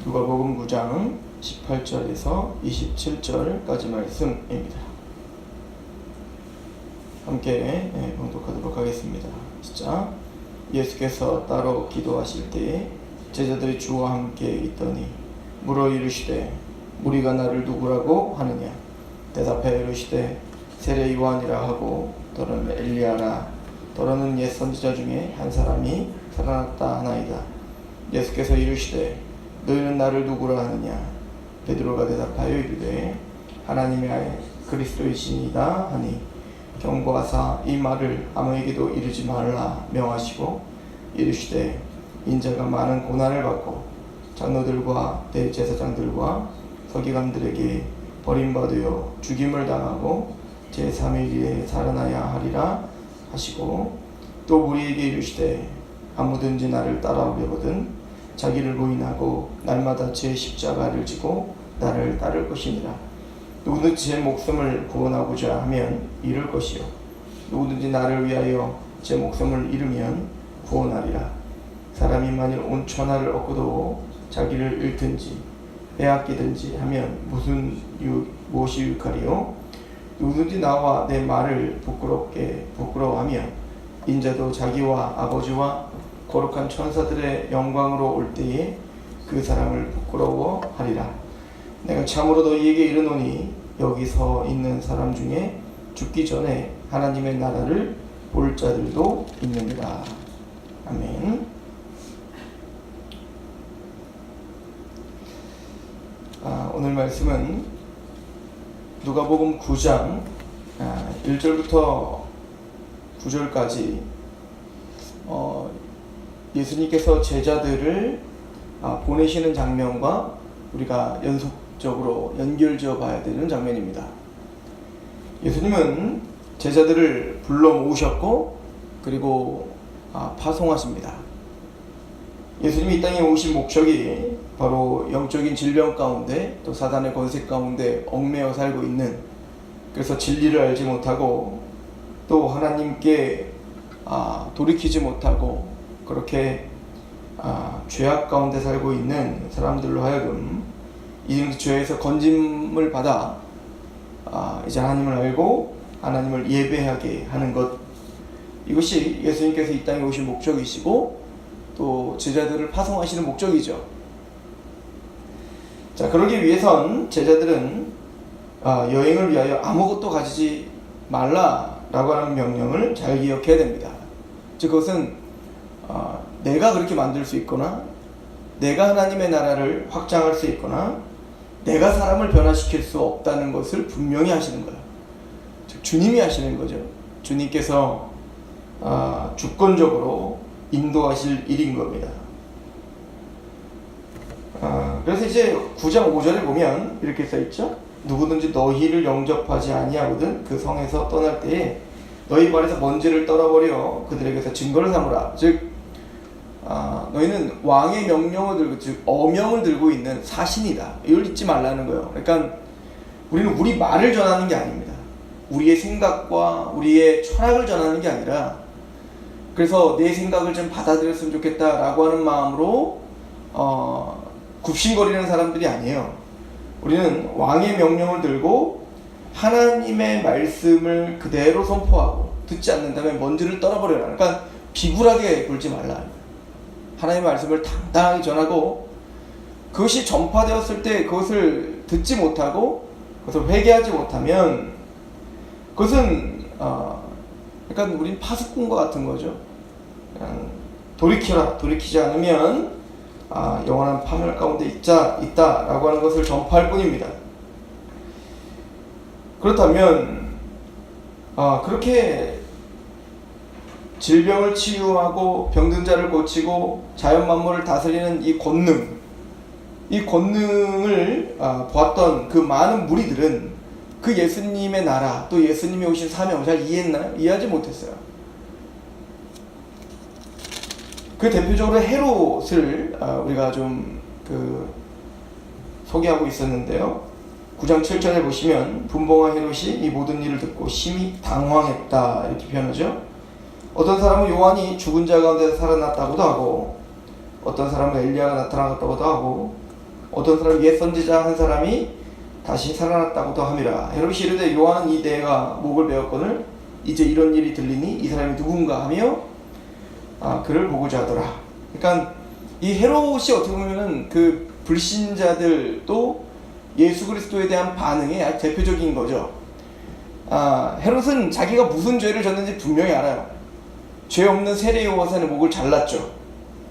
누가복음 9장 18절에서 27절까지 말씀입니다. 함께 봉독하도록 하겠습니다. 시작. 예수께서 따로 기도하실 때에 제자들이 주와 함께 있더니 물어 이르시되 무리가 나를 누구라고 하느냐. 대답하여 이르시되 세례 요한이라 하고 더러는 엘리야라 더러는 옛 선지자 중에 한 사람이 살아났다 하나이다. 예수께서 이르시되 너희는 나를 누구라 하느냐. 베드로가 대답하여 이르되 하나님의 그리스도이시니이다 하니 경고하사 이 말을 아무에게도 이르지 말라 명하시고 이르시되 인자가 많은 고난을 받고 장로들과 대제사장들과 서기관들에게 버림받으여 죽임을 당하고 제3일에 살아나야 하리라 하시고 또 우리에게 이르시되 아무든지 나를 따라오려거든 자기를 부인하고 날마다 제 십자가를 지고 나를 따를 것이니라. 누구든지 제 목숨을 구원하고자 하면 잃을 것이요 누구든지 나를 위하여 제 목숨을 잃으면 구원하리라. 사람이 만일 온 천하를 얻고도 자기를 잃든지 빼앗기든지 하면 무엇이 유익하리요. 누구든지 나와 내 말을 부끄러워하면 인자도 자기와 아버지와 거룩한 천사들의 영광으로 올 때에 그 사람을 부끄러워하리라. 내가 참으로 너희에게 이르노니 여기 서 있는 사람 중에 죽기 전에 하나님의 나라를 볼 자들도 있느니라. 아멘. 오늘 말씀은 누가복음 9장 1절부터 9절까지 예수님께서 제자들을 보내시는 장면과 우리가 연속적으로 연결지어 봐야 되는 장면입니다. 예수님은 제자들을 불러 모으셨고 그리고 파송하십니다. 예수님이 이 땅에 오신 목적이 바로 영적인 질병 가운데 또 사단의 권세 가운데 얽매여 살고 있는, 그래서 진리를 알지 못하고 또 하나님께 돌이키지 못하고 그렇게 죄악 가운데 살고 있는 사람들로 하여금 이 죄에서 건짐을 받아 이제 하나님을 알고 하나님을 예배하게 하는 것, 이것이 예수님께서 이 땅에 오신 목적이시고 또 제자들을 파송하시는 목적이죠. 자, 그러기 위해선 제자들은 여행을 위하여 아무것도 가지지 말라라고 하는 명령을 잘 기억해야 됩니다. 즉 그것은 내가 그렇게 만들 수 있거나 내가 하나님의 나라를 확장할 수 있거나 내가 사람을 변화시킬 수 없다는 것을 분명히 하시는 거예요. 즉 주님이 하시는 거죠. 주님께서 주권적으로 인도하실 일인 겁니다. 그래서 이제 9장 5절에 보면 이렇게 써있죠. 누구든지 너희를 영접하지 아니하거든 그 성에서 떠날 때에 너희 발에서 먼지를 떨어버려 그들에게서 증거를 삼으라. 즉 너희는 왕의 명령을 들고, 즉 어명을 들고 있는 사신이다. 이걸 잊지 말라는 거예요. 그러니까 우리는 우리 말을 전하는 게 아닙니다. 우리의 생각과 우리의 철학을 전하는 게 아니라, 그래서 내 생각을 좀 받아들였으면 좋겠다라고 하는 마음으로 굽신거리는 사람들이 아니에요. 우리는 왕의 명령을 들고 하나님의 말씀을 그대로 선포하고 듣지 않는다면 먼지를 떨어버려라. 그러니까 비굴하게 굴지 말라. 하나님의 말씀을 당당하게 전하고 그것이 전파되었을 때 그것을 듣지 못하고 그것을 회개하지 못하면 그것은 약간 우린 파수꾼과 같은 거죠. 그냥 돌이켜라. 돌이키지 않으면 영원한 파멸 가운데 있다라고 하는 것을 전파할 뿐입니다. 그렇다면 그렇게 질병을 치유하고 병든 자를 고치고 자연 만물을 다스리는 이 권능을 보았던 그 많은 무리들은 그 예수님의 나라 또 예수님이 오신 사명을 잘 이해했나요? 이해하지 못했어요. 그 대표적으로 헤롯을 우리가 좀 소개하고 있었는데요. 9장 7절에 보시면 분봉한 헤롯이 이 모든 일을 듣고 심히 당황했다 이렇게 표현하죠. 어떤 사람은 요한이 죽은 자 가운데서 살아났다고도 하고 어떤 사람은 엘리야가 나타나갔다고도 하고 어떤 사람 옛 선지자 한 사람이 다시 살아났다고도 함이라. 헤롯이 이르되 요한은 이 내가 목을 베었거늘 이제 이런 일이 들리니 이 사람이 누군가 하며 그를 보고자 하더라. 그러니까 이 헤롯이 어떻게 보면은 그 불신자들도 예수 그리스도에 대한 반응의 아주 대표적인 거죠. 헤롯은 자기가 무슨 죄를 졌는지 분명히 알아요. 죄 없는 세례 요한의 목을 잘랐죠.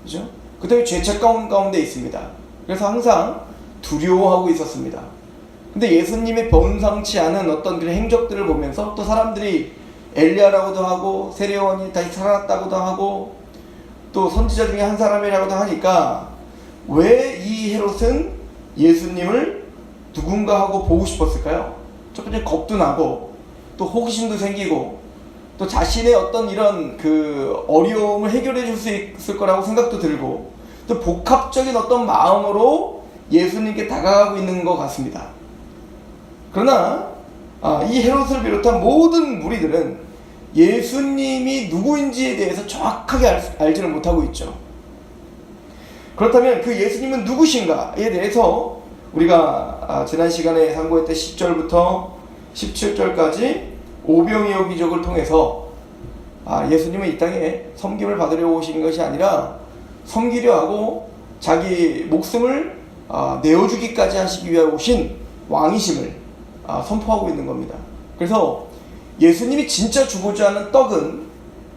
그죠? 그 다음에 죄책감 가운데 있습니다. 그래서 항상 두려워하고 있었습니다. 근데 예수님의 범상치 않은 어떤 그런 행적들을 보면서 또 사람들이 엘리야라고도 하고 세례 요한이 다시 살아났다고도 하고 또 선지자 중에 한 사람이라고도 하니까 왜 이 헤롯은 예수님을 누군가 하고 보고 싶었을까요? 첫 번째 겁도 나고 또 호기심도 생기고 또 자신의 어떤 이런 그 어려움을 해결해 줄 수 있을 거라고 생각도 들고 또 복합적인 어떤 마음으로 예수님께 다가가고 있는 것 같습니다. 그러나 이 헤롯을 비롯한 모든 무리들은 예수님이 누구인지에 대해서 정확하게 알지를 못하고 있죠. 그렇다면 그 예수님은 누구신가에 대해서 우리가 지난 시간에 상고했던 10절부터 17절까지 오병이어 기적을 통해서 예수님은 이 땅에 섬김을 받으려 오신 것이 아니라 섬기려 하고 자기 목숨을 내어주기까지 하시기 위해 오신 왕이심을 선포하고 있는 겁니다. 그래서 예수님이 진짜 주고자 하는 떡은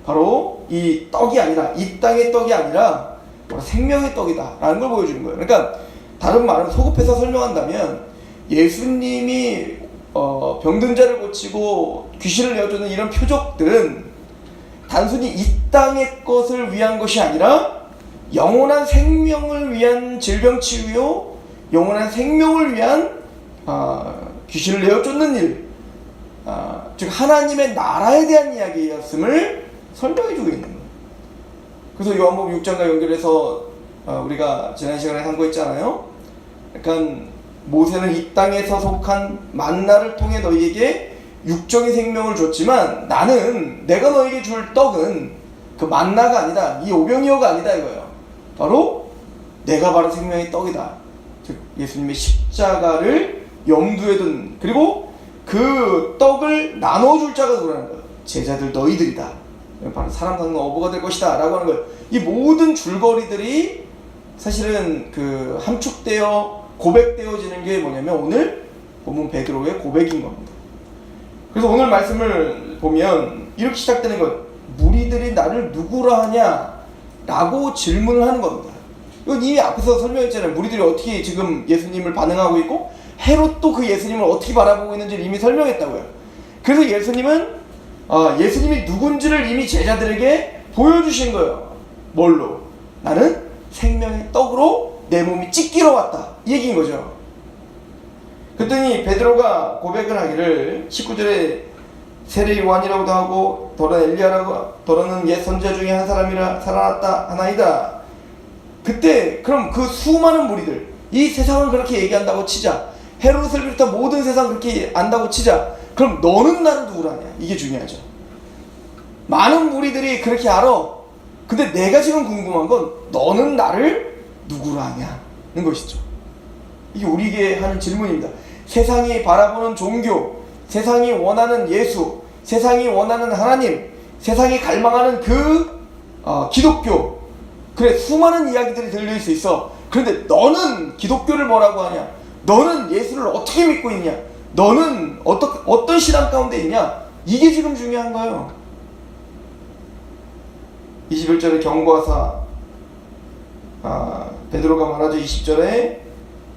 바로 이 떡이 아니라 이 땅의 떡이 아니라 생명의 떡이다 라는 걸 보여주는 거예요. 그러니까 다른 말은 소급해서 설명한다면 예수님이 병든 자를 고치고 귀신을 내어주는 이런 표적들은 단순히 이 땅의 것을 위한 것이 아니라 영원한 생명을 위한 질병치유요 영원한 생명을 위한 귀신을 내어쫓는 일, 즉 하나님의 나라에 대한 이야기였음을 설명해주고 있는 거예요. 그래서 요한복음 6장과 연결해서 우리가 지난 시간에 상고했잖아요. 그러니까 모세는 이 땅에서 속한 만나를 통해 너희에게 육적인 생명을 줬지만 나는 내가 너희에게 줄 떡은 그 만나가 아니다, 이 오병이어가 아니다 이거예요. 바로 내가 바로 생명의 떡이다. 즉 예수님의 십자가를 염두에 둔, 그리고 그 떡을 나눠줄 자가 누구라는 거예요. 제자들 너희들이다. 바로 사람 낳는 어부가 될 것이다 라고 하는 거예요. 이 모든 줄거리들이 사실은 그 함축되어 고백되어지는 게 뭐냐면 오늘 본문 베드로의 고백인 겁니다. 그래서 오늘 말씀을 보면 이렇게 시작되는 것, 무리들이 나를 누구라 하냐 라고 질문을 하는 겁니다. 이건 이미 앞에서 설명했잖아요. 무리들이 어떻게 지금 예수님을 반응하고 있고 헤롯도 그 예수님을 어떻게 바라보고 있는지를 이미 설명했다고요. 그래서 예수님은 예수님이 누군지를 이미 제자들에게 보여주신 거예요. 뭘로? 나는 생명의 떡으로 내 몸이 찢기러 왔다, 이 얘기인 거죠. 그랬더니 베드로가 고백을 하기를 19절에 세례 요한이라고도 하고 더러 엘리야라고 더러는 옛 선지자 중에 한 사람이라 살아났다 하나이다. 그때 그럼 그 수많은 무리들, 이 세상을 그렇게 얘기한다고 치자, 헤롯을 비롯한 모든 세상 그렇게 안다고 치자, 그럼 너는 나를 누구라냐? 이게 중요하죠. 많은 무리들이 그렇게 알아. 근데 내가 지금 궁금한 건 너는 나를 누구로 하냐는 것이죠. 이게 우리에게 하는 질문입니다. 세상이 바라보는 종교, 세상이 원하는 예수, 세상이 원하는 하나님, 세상이 갈망하는 그 기독교, 그래 수많은 이야기들이 들릴 수 있어. 그런데 너는 기독교를 뭐라고 하냐? 너는 예수를 어떻게 믿고 있냐? 너는 어떤 신앙 가운데 있냐? 이게 지금 중요한 거예요. 21절에 경고하사 베드로가 말하죠. 20절에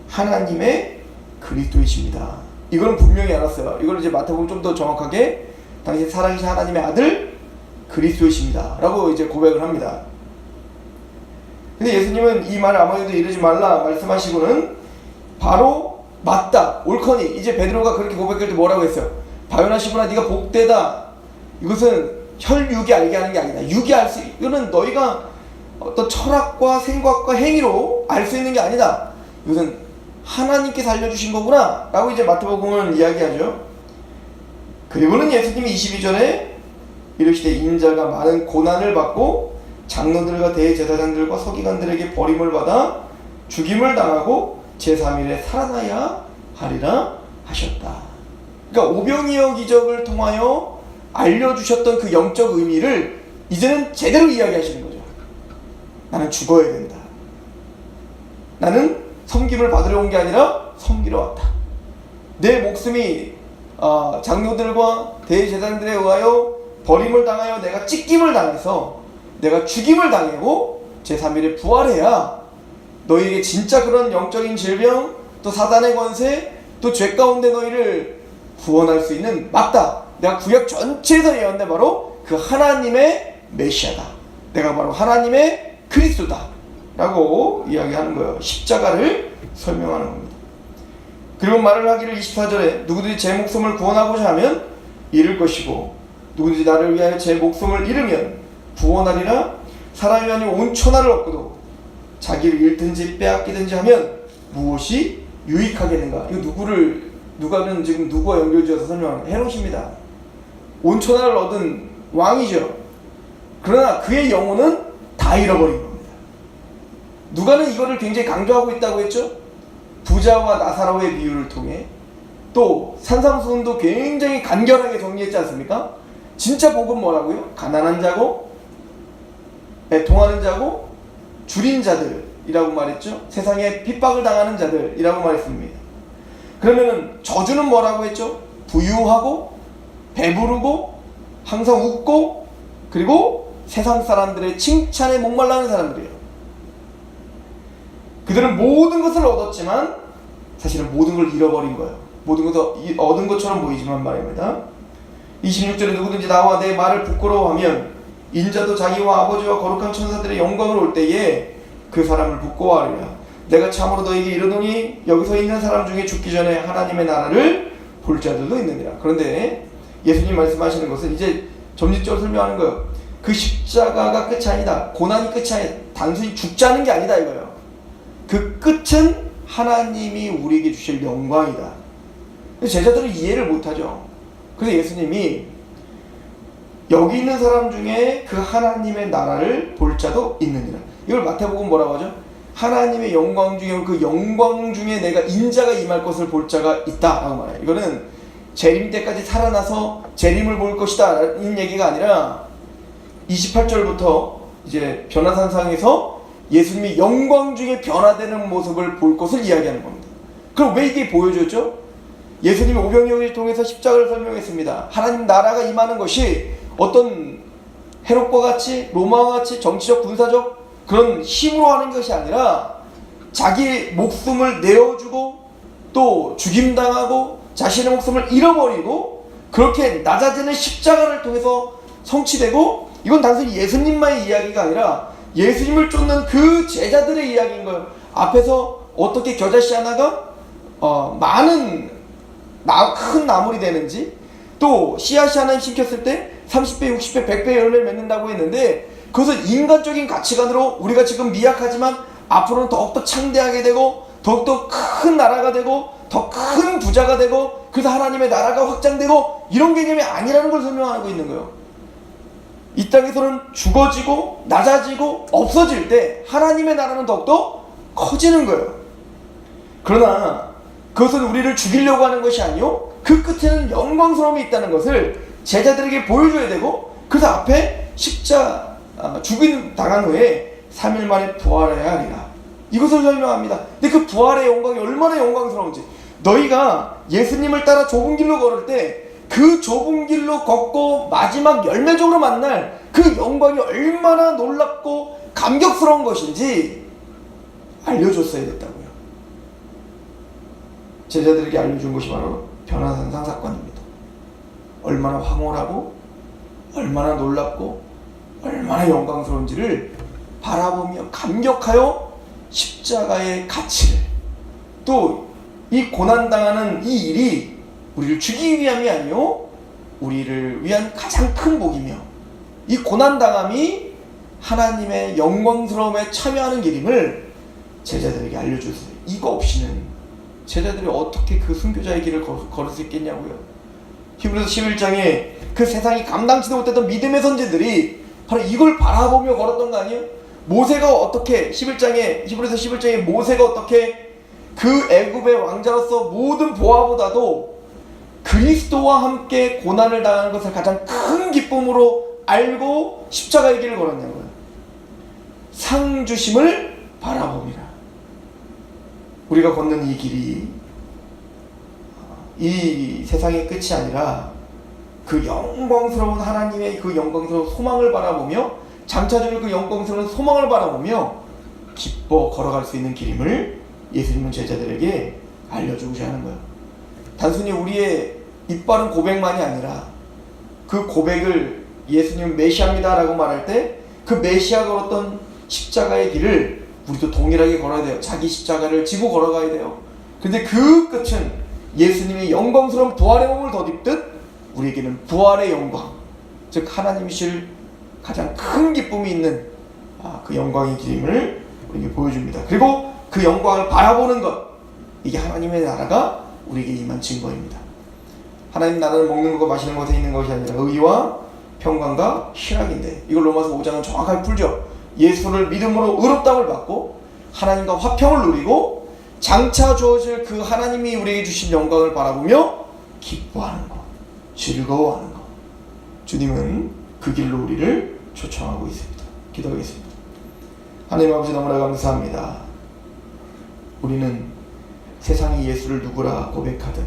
하나님의 그리스도이십니다. 이거는 분명히 알았어요. 이걸 이제 마태복음 좀 더 정확하게 당시 살아계신 하나님의 아들 그리스도이십니다 라고 이제 고백을 합니다. 근데 예수님은 이 말을 아무에도 이르지 말라 말씀하시고는 바로 맞다, 옳거니. 이제 베드로가 그렇게 고백할 때 뭐라고 했어요? 바요나 시므나 네가 복되다. 이것은 혈육이 알게 하는 게 아니다. 육이 알 수, 이거는 너희가 어떤 철학과 생각과 행위로 알 수 있는 게 아니다. 이것은 하나님께서 알려주신 거구나 라고 이제 마태복음은 이야기하죠. 그리고는 예수님이 22절에 이르시되 인자가 많은 고난을 받고 장로들과 대제사장들과 서기관들에게 버림을 받아 죽임을 당하고 제3일에 살아나야 하리라 하셨다. 그러니까 오병이어 기적을 통하여 알려주셨던 그 영적 의미를 이제는 제대로 이야기하시는 거죠. 나는 죽어야 된다. 나는 섬김을 받으러 온 게 아니라 섬기러 왔다. 내 목숨이 장로들과 대제사장들에 의하여 버림을 당하여 내가 찢김을 당해서 내가 죽임을 당하고 제3일에 부활해야 너희에게 진짜 그런 영적인 질병, 또 사단의 권세, 또 죄 가운데 너희를 구원할 수 있는, 맞다, 내가 구약 전체에서 예언된 바로 그 하나님의 메시아다, 내가 바로 하나님의 그리스도다 라고 이야기하는 거예요. 십자가를 설명하는 겁니다. 그리고 말을 하기를 24절에 누구든지 제 목숨을 구원하고자 하면 잃을 것이고 누구든지 나를 위하여 제 목숨을 잃으면 구원하리라. 사람이 아니면 온 천하를 얻고도 자기를 잃든지 빼앗기든지 하면 무엇이 유익하겠는가? 이거 누가는 지금 누구와 연결지어서 설명하는 거예요? 헤롯입니다. 온 천하를 얻은 왕이죠. 그러나 그의 영혼은 다 잃어버린 겁니다. 누가는 이거를 굉장히 강조하고 있다고 했죠. 부자와 나사로의 비유를 통해 또 산상수훈도 굉장히 간결하게 정리했지 않습니까? 진짜 복은 뭐라고요? 가난한 자고 애통하는 자고 줄인 자들이라고 말했죠. 세상에 핍박을 당하는 자들이라고 말했습니다. 그러면은 저주는 뭐라고 했죠? 부유하고 배부르고 항상 웃고 그리고 세상 사람들의 칭찬에 목말라하는 사람들이에요. 그들은 모든 것을 얻었지만 사실은 모든 걸 잃어버린 거예요. 모든 것을 얻은 것처럼 보이지만 말입니다. 26절에 누구든지 나와 내 말을 부끄러워하면 인자도 자기와 아버지와 거룩한 천사들의 영광을 올 때에 그 사람을 부끄러워하리라. 내가 참으로 너에게 이르노니 여기서 있는 사람 중에 죽기 전에 하나님의 나라를 볼 자들도 있느니라. 그런데 예수님 말씀하시는 것은 이제 점진적으로 설명하는 거예요. 그 십자가가 끝이 아니다. 고난이 끝이 아니다. 단순히 죽자는 게 아니다 이거예요. 그 끝은 하나님이 우리에게 주실 영광이다. 제자들은 이해를 못하죠. 그래서 예수님이 여기 있는 사람 중에 그 하나님의 나라를 볼 자도 있느니라. 이걸 마태복음 뭐라고 하죠? 하나님의 영광 중에 그 영광 중에 내가 인자가 임할 것을 볼 자가 있다 라고 말해요. 이거는 재림 때까지 살아나서 재림을 볼 것이다 라는 얘기가 아니라 28절부터 이제 변화산상에서 예수님이 영광 중에 변화되는 모습을 볼 것을 이야기하는 겁니다. 그럼 왜 이게 보여줬죠? 예수님이 오병이어를 통해서 십자가를 설명했습니다. 하나님 나라가 임하는 것이 어떤 헤롯과 같이 로마와 같이 정치적 군사적 그런 힘으로 하는 것이 아니라 자기 목숨을 내어주고 또 죽임당하고 자신의 목숨을 잃어버리고 그렇게 낮아지는 십자가를 통해서 성취되고, 이건 단순히 예수님만의 이야기가 아니라 예수님을 쫓는 그 제자들의 이야기인 거예요. 앞에서 어떻게 겨자씨 하나가 큰 나물이 되는지, 또 씨앗이 하나 심겼을 때 30배, 60배, 100배 열매를 맺는다고 했는데, 그것은 인간적인 가치관으로 우리가 지금 미약하지만 앞으로는 더욱더 창대하게 되고 더욱더 큰 나라가 되고 더 큰 부자가 되고 그래서 하나님의 나라가 확장되고 이런 개념이 아니라는 걸 설명하고 있는 거예요. 이 땅에서는 죽어지고 낮아지고 없어질 때 하나님의 나라는 더욱더 커지는 거예요. 그러나 그것은 우리를 죽이려고 하는 것이 아니요, 그 끝에는 영광스러움이 있다는 것을 제자들에게 보여줘야 되고, 그래서 앞에 죽임 당한 후에 3일 만에 부활해야 하리라. 이것을 설명합니다. 근데 그 부활의 영광이 얼마나 영광스러운지, 너희가 예수님을 따라 좁은 길로 걸을 때 그 좁은 길로 걷고 마지막 열매적으로 만날 그 영광이 얼마나 놀랍고 감격스러운 것인지 알려줬어야 됐다고요. 제자들에게 알려준 것이 바로 변화산상 사건입니다. 얼마나 황홀하고 얼마나 놀랍고 얼마나 영광스러운지를 바라보며 감격하여 십자가의 가치를, 또 이 고난당하는 이 일이 우리를 죽이기 위함이 아니요 우리를 위한 가장 큰 복이며, 이 고난당함이 하나님의 영광스러움에 참여하는 길임을 제자들에게 알려줬어요. 이거 없이는 제자들이 어떻게 그 순교자의 길을 걸을 수 있겠냐고요. 히브리서 11장에 그 세상이 감당치도 못했던 믿음의 선제들이 바로 이걸 바라보며 걸었던 거 아니에요? 모세가 어떻게 히브리서 11장에 모세가 어떻게 그 애굽의 왕자로서 모든 보화보다도 그리스도와 함께 고난을 당하는 것을 가장 큰 기쁨으로 알고 십자가의 길을 걸었냐고요. 상 주심을 바라봅니다. 우리가 걷는 이 길이 이 세상의 끝이 아니라 그 영광스러운 하나님의 그 영광스러운 소망을 바라보며 장차 줄 그 영광스러운 소망을 바라보며 기뻐 걸어갈 수 있는 길임을 예수님은 제자들에게 알려주고자 하는 거예요. 단순히 우리의 입바른 고백만이 아니라 그 고백을 예수님 메시아입니다 라고 말할 때 그 메시아가 걸었던 십자가의 길을 우리도 동일하게 걸어야 돼요. 자기 십자가를 지고 걸어가야 돼요. 근데 그 끝은 예수님의 영광스러운 부활의 몸을 덧입듯 우리에게는 부활의 영광, 즉 하나님이실 가장 큰 기쁨이 있는 그 영광의 길임을 우리에게 보여줍니다. 그리고 그 영광을 바라보는 것, 이게 하나님의 나라가 우리에게 임한 증거입니다. 하나님 나라는 먹는 것, 마시는 것에 있는 것이 아니라 의와 평강과 희락인데, 이걸 로마서 5장은 정확하게 풀죠. 예수를 믿음으로 의롭다움을 받고 하나님과 화평을 누리고 장차 주어질 그 하나님이 우리에게 주신 영광을 바라보며 기뻐하는 것, 즐거워하는 것. 주님은 그 길로 우리를 초청하고 있습니다. 기도하겠습니다. 하나님 아버지, 너무나 감사합니다. 우리는 세상이 예수를 누구라 고백하든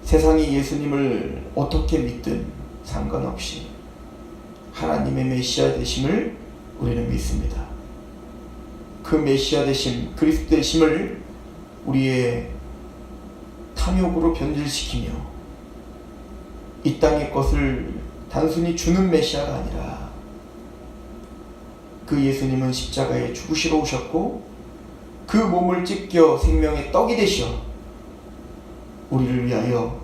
세상이 예수님을 어떻게 믿든 상관없이 하나님의 메시아 되심을 우리는 믿습니다. 그 메시아 되심, 그리스도 되심을 우리의 탐욕으로 변질시키며 이 땅의 것을 단순히 주는 메시아가 아니라 그 예수님은 십자가에 죽으시러 오셨고 그 몸을 찢겨 생명의 떡이 되시어 우리를 위하여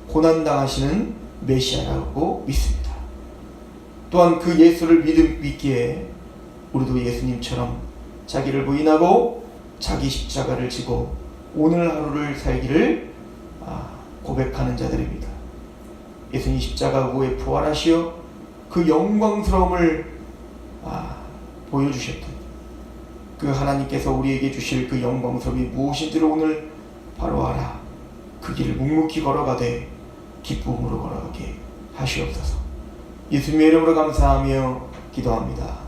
고난당하시는 메시아라고 믿습니다. 또한 그 예수를 믿기에 우리도 예수님처럼 자기를 부인하고 자기 십자가를 지고 오늘 하루를 살기를 고백하는 자들입니다. 예수님 십자가 후에 부활하시어 그 영광스러움을 보여주셨던 그 하나님께서 우리에게 주실 그 영광스러움이 무엇인지를 오늘 바로 알아 그 길을 묵묵히 걸어가되 기쁨으로 걸어가게 하시옵소서. 예수님의 이름으로 감사하며 기도합니다.